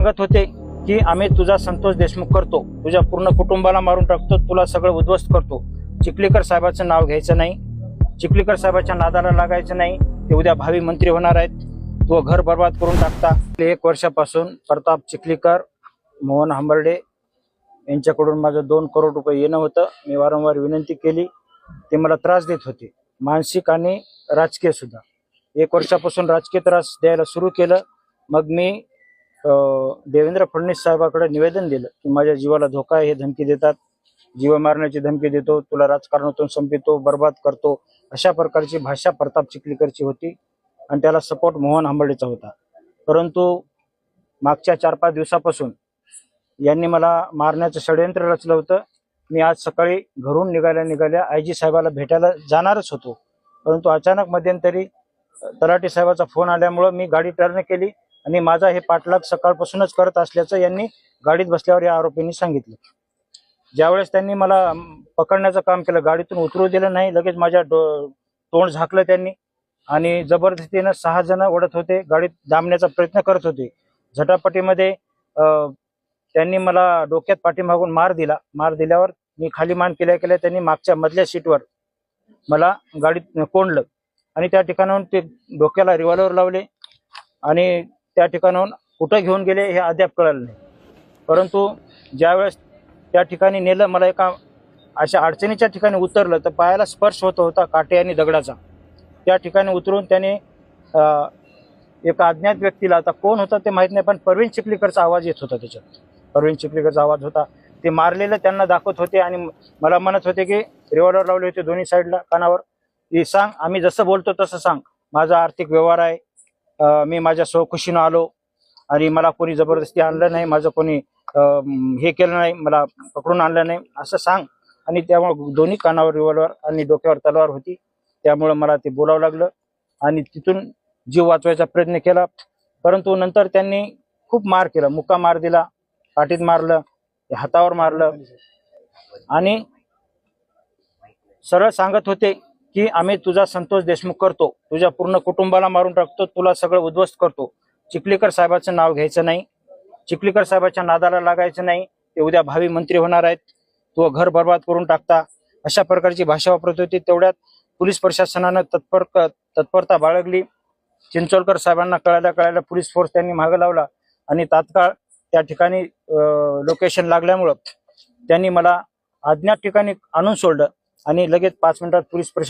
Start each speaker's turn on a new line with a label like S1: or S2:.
S1: सांगत होते की आम्ही तुझा संतोष देशमुख करतो, तुझ्या पूर्ण कुटुंबाला मारून टाकतो, तुला सगळं उद्ध्वस्त करतो. चिखलीकर साहेबांचं नाव घ्यायचं नाही, चिखलीकर साहेबांच्या नादाला लागायचं नाही. ते उद्या भावी मंत्री होणार आहेत, तो घर बर्बाद करून टाकता. 1 वर्षापासून प्रताप चिखलीकर, मोहन हंबर्डे यांच्याकडून माझं 2 करोड रुपये येणं होतं. मी वारंवार विनंती केली, ते मला त्रास देत होते, मानसिक आणि राजकीय सुद्धा. 1 वर्षापासून राजकीय त्रास द्यायला सुरू केलं. मग मी देवेंद्र फडणवीस साहेबांकडे निवेदन दिलं की माझ्या जीवाला धोका आहे, हे धमकी देतात, जीव मारण्याची धमकी देतो, तुला राजकारणातून संपवितो, बर्बाद करतो, अशा प्रकारची भाषा प्रताप चिखलीकरची होती आणि त्याला सपोर्ट मोहन हंबर्डेचा होता. परंतु मागच्या 4-5 दिवसापासून यांनी मला मारण्याचं षडयंत्र रचलं होतं. मी आज सकाळी घरून निघाल्या आयजी साहेबाला भेटायला जाणारच होतो, परंतु अचानक मध्यंतरी तलाठी साहेबाचा फोन आल्यामुळं मी गाडी टर्न केली आणि माझा हे पाठलाग सकाळपासूनच करत असल्याचं यांनी गाडीत बसल्यावर या आरोपींनी सांगितलं. ज्यावेळेस त्यांनी मला पकडण्याचं काम केलं, गाडीतून उतरू दिलं नाही, लगेच माझ्या तोंड झाकलं त्यांनी आणि जबरदस्तीनं 6 जण ओढत होते, गाडीत दाबण्याचा प्रयत्न करत होते. झटापटीमध्ये त्यांनी मला डोक्यात पाठीमागून मार दिला. मार दिल्यावर मी खाली मान केल्या त्यांनी मागच्या मधल्या सीटवर मला गाडीत कोंडलं आणि त्या ठिकाणाहून ते डोक्याला रिव्हॉल्वर लावले आणि त्या ठिकाणाहून कुठं घेऊन गेले हे अद्याप कळलं नाही. परंतु ज्यावेळेस त्या ठिकाणी नेलं, मला एका अशा अडचणीच्या ठिकाणी उतरलं तर पायाला स्पर्श होत होता काटे आणि दगडाचा. त्या ठिकाणी उतरून त्याने एका अज्ञात व्यक्तीला, आता कोण होता ते माहीत नाही, पण परवीन चिखलीकरचा आवाज येत होता, त्याच्यात परवीन चिखलीकरचा आवाज होता. ते मारलेलं त्यांना दाखवत होते आणि मला म्हणत होते की रिव्हॉल्वर लावले होते दोन्ही साईडला कानावर, की सांग, आम्ही जसं बोलतो तसं सांग, माझा आर्थिक व्यवहार आहे, मी माझ्या स्वखुशीनं आलो आणि मला कोणी जबरदस्ती आणलं नाही, माझं कोणी हे केलं नाही, मला पकडून आणलं नाही, असं सांग. आणि त्यामुळे दोन्ही कानावर रिव्हॉल्वर आणि डोक्यावर तलवार होती, त्यामुळं मला ते बोलावं लागलं आणि तिथून जीव वाचवायचा प्रयत्न केला. परंतु नंतर त्यांनी खूप मार केला, मुक्का मार दिला, पाठीत मारलं, हातावर मारलं आणि सरळ सांगत होते की आम्ही तुझा संतोष देशमुख करतो, तुझ्या पूर्ण कुटुंबाला मारून टाकतो, तुला सगळं उद्ध्वस्त करतो. चिखलीकर साहेबांचं नाव घ्यायचं नाही, चिखलीकर साहेबांच्या नादाला लागायचं नाही. ते उद्या भावी मंत्री होणार आहेत, तो घर बर्बाद करून टाकता, अशा प्रकारची भाषा वापरत होती. तेवढ्यात पोलीस प्रशासनानं तत्परता बाळगली. चिंचोलकर साहेबांना कळायला पोलीस फोर्स त्यांनी मागं लावला आणि तात्काळ त्या ठिकाणी लोकेशन लागल्यामुळं त्यांनी मला अज्ञात ठिकाणी आणून सोडलं आणि लगेच 5 मिनिटात पोलीस